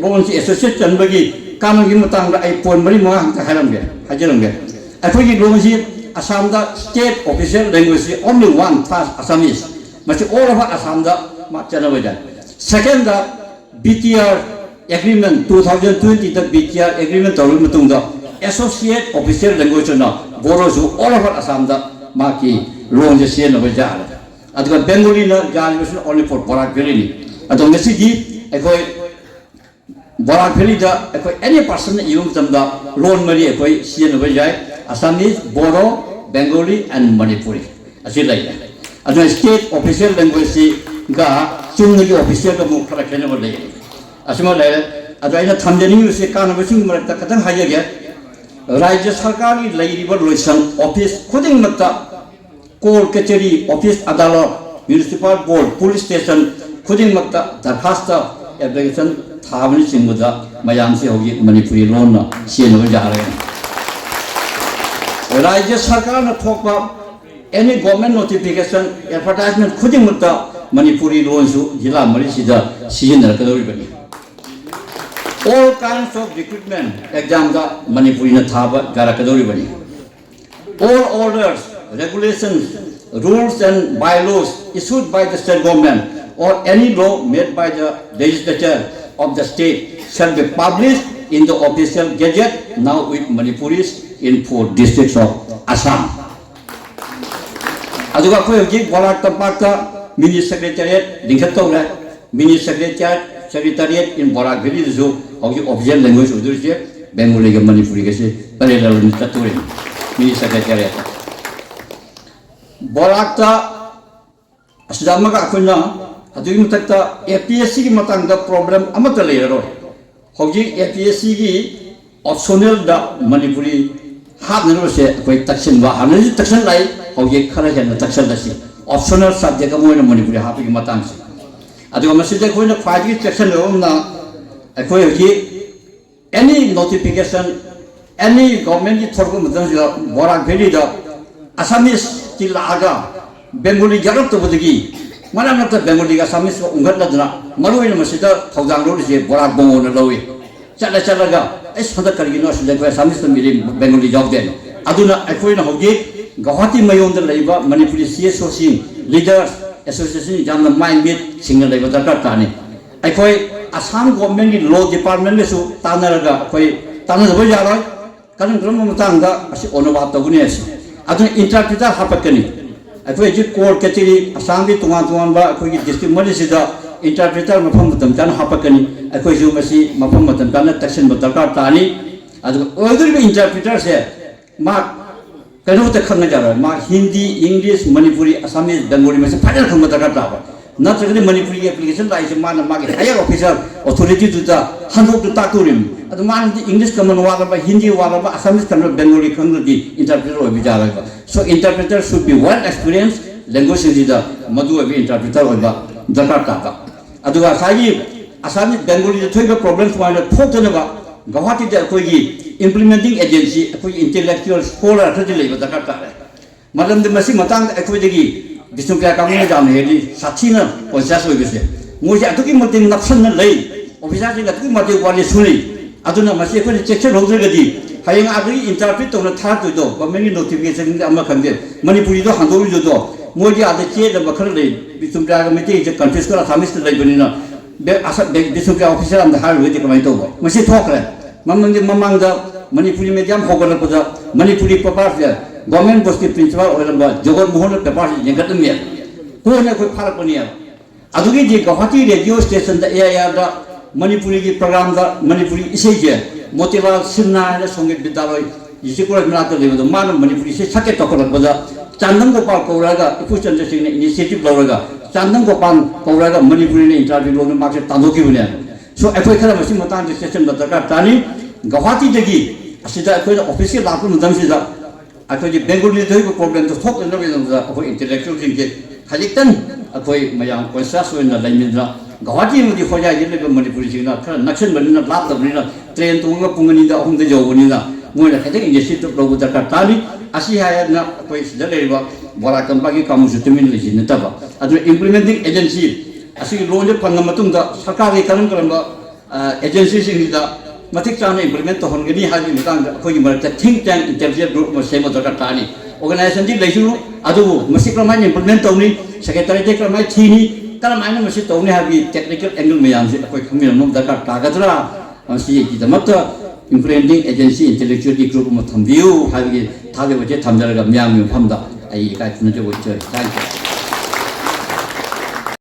Loan से associate चंबगी कानून की मतंग आई पोन मरी मंगा हम हायरंगे हाजरंगे अखोई लोन से असम दा state official language only one class Assamese मचे ऑल ओवर असम दा माचना वजा सेकंड दा बीटीआर एग्रीमेंट 2020 दा बीटीआर एग्रीमेंट तौर मतुंग दा एसोसिएट ऑफिशियल लैंग्वेज ना बोरो जो ऑल ओवर असम दा माकी लोन से सेन वजा अदुगा बेंगोली ना जान ओनली फॉर बोराक वैली नि अदो ngasi di अखोई बोराक वैली दा अखोई एनी पर्सन यूम तमदा लोन मरी अखोई सेन वजा Assamese, Bodo, Bengali, and Manipuri. As you like that. As a state official language, Ga, Chungi official of Mukarakan. As you like that, as I have Tamjani, you say, Kanavashing Marakatan Hayaga, Raja Sarkari, Lady Revolution, Office, Kuding Mata, Court Kacheri, Office Adala, Municipal Board, Police Station, Kuding Mata, Darhasta, Application, Thavani Singuda, Mayamsi, Manipuri, Lona, Sienova Jara. राज्य सरकार ने थोपा any government notification advertisement खुद मुद्दा Manipuri loan सु जिला मरीसिदा सिजनरकदोरि बनी all kinds of recruitment exam दा मणिपुरी न थाबा गारकदोरि बनी all orders regulations rules and bylaws issued by the state government or any law made by the legislature of the state shall be published in the official gazette now with Manipuris in 4 districts of Assam. Aduga koi hoji Borak Tampakta mini secretariat lingkhatong ra mini secretariat in Borak Valley zo hoji official language udur je Bengali ke Manipuri ke se parallel ni taturin mini secretariat. Borak ta asdama ka kunna adu mutakta APSC ki matang da problem amata le ro होगी APSC की optional दा मणिपुरी हाथ नरो से कोई तक्षण वा हमने जो तक्षण लाई होगी खरा जन तक्षण दसी ऑप्शनल सब्जेक्ट को ना मणिपुरी हाथ की मतंग से अदुगा मसिदे कोई ना फाइव की तक्षण लो ना कोई होगी एनी नोटिफिकेशन एनी गवर्नमेंट की थोड़ा मतंग से बोराक वैली दा असमीज की लागा बेंगोली जरूर तो बदगी mana nak Bengali ka Assamese ko ungat na dana maruin masida thawjang ro je borak bongo na lowi chala ga ai sada kargi no sida ko Assamese miri Bengali job den aduna akoi na hogi Guwahati mayon da leiba Manipuri CSO sing leaders association jam na mind bit single leiba darkar tani akoi Assam government ki law department le su tanaraga akoi tanara bo jaroi kan gram mutang da asi onobab taguni asi aduna interpreter hapakani अखोई जी court कचेरी असम की तुंगान बा अखोई district मरीसिदा interpreter मफम मतम जान हापकनी अखोई जो मसी मफम मतम जान तक्सन दरकार तानी अदुग इंटरप्रेटर से मा कनो त खंग जारा मा Hindi English Manipuri Assamese Bengali में से फाइनल खंग दरकार ताबा नत्रगदि मणिपुरी एप्लीकेशन लाइसे मान मागे हायर ऑफिसर अथॉरिटी दुता हंदोक दु ताकुरिम अदु मान इंग्लिश कमन वाला बा हिंदी वाला बा असमीज कमन बेंगोली खंग दी इंटरप्रेटर हो बिचारा so interpreter should be well experienced language in the madu of interpreter or the Jakarta aduga sagi Assamese Bengali the three problems one thotana Guwahati the koi implementing agency koi intellectual scholar thadi le Jakarta madam de masi matang koi degi bisnupya kamu jam hedi sathina conscious ho bise mo ja atuki motin napsan na lei officer ji atuki mati wali suni aduna masi koi check ho gadi hayang agri interpret to na tha to do government notification ama khande Manipuri do handori do moji ade che da bakhar le bisupra ga mete je confess kara Assamese le bani na be asa bisupra officer am da har we de kamai to bo masi thokre mamang da Manipuri medium hogar ko da Manipuri paper ya government post principal or ba jogon mohon paper jengat me ko na ko farak bani ya adugi je Guwahati radio station da air da Manipuri ki program da Manipuri isai je Motival Sinna and Songit Bidaroy, Yisikola Mata Level, Man of Manipuri, Saket Tokoraga, Chandang Gopal Koraga, Kushan Initiative Loraga, Chandang Gopal Koraga, Manipuri interview on the market Tanuki. So I put a Matan session that the Tani, Guwahati Degi, Asida official Lapum Damsida, I told you Bengali problem to talk and of intellectual thinking. Haliktan, I put my young Consasso in the Lamindra. Guwahati with the Foya Yellow Manipuri, Naxan, but not Lapta, train to Punganida on the Jogunina, when I think in the city of Robutakatani, Asihaya, Quays the Leva, Borakambaki comes to Minlis in the Taba. As the implementing agency, as you roll the Pangamatunda, Sakari Karankaramba, ꯑꯦꯖꯦꯟꯁꯤꯁꯤꯡꯁꯤꯗ ꯃꯇꯤꯛ ꯆꯥꯅ implement ꯇꯧꯍꯟꯒꯅꯤ ꯍꯥꯏꯕꯒꯤ ꯃꯇꯥꯡꯗ ꯑꯩꯈꯣꯏꯒꯤ ꯃꯔꯛꯇ ꯊꯤꯡ ꯇꯦꯡ intelligent group ꯑꯃ ꯁꯦꯝꯕ ꯗꯔꯀꯥꯔ ꯇꯥꯅꯤ ꯑꯣꯔꯒꯅꯥꯏꯖꯦꯁꯟꯗꯤ ꯂꯩꯁꯨ ꯑꯗꯨꯕꯨ ꯃꯁꯤ ꯀꯔꯝꯍꯥꯏꯅ ꯏꯝꯄ꯭ꯂꯤꯃꯦꯟ ꯇꯧꯅꯤ ꯁꯦꯀ꯭ꯔꯦꯇꯔꯤꯌꯦꯠꯇ ꯀꯔꯝꯍꯥꯏꯅ ꯊꯤꯅꯤ ꯀꯔꯝꯍꯥꯏꯅ ꯃꯁꯤ ꯇꯧꯅꯤ ꯍꯥꯏꯕꯒꯤ ꯇꯦꯛꯅꯤꯀꯦꯜ ꯑꯦꯡꯒꯜ ꯃꯌꯥꯝꯁꯦ ꯑꯩꯈꯣꯏ ꯈꯪꯃꯤꯟꯅꯕ ꯗꯔꯀꯥꯔ ꯇꯥꯒꯗ꯭ꯔꯥ ꯃꯁꯤꯒꯤꯗꯃꯛꯇ implementing agency intellectual group ꯑꯃ ꯊꯝꯕꯤꯌꯨ ꯍꯥꯏꯕꯒꯤ ꯊꯥꯖꯕꯁꯦ ꯊꯝꯖꯔꯒ ꯃꯤꯌꯥꯝꯒꯤ ꯃꯐꯝꯗ ꯑꯩ ꯏꯀꯥꯏ ꯈꯨꯝꯅꯖꯕ ꯎꯠꯆꯔꯤ ꯊꯦꯡꯛ ꯌꯨ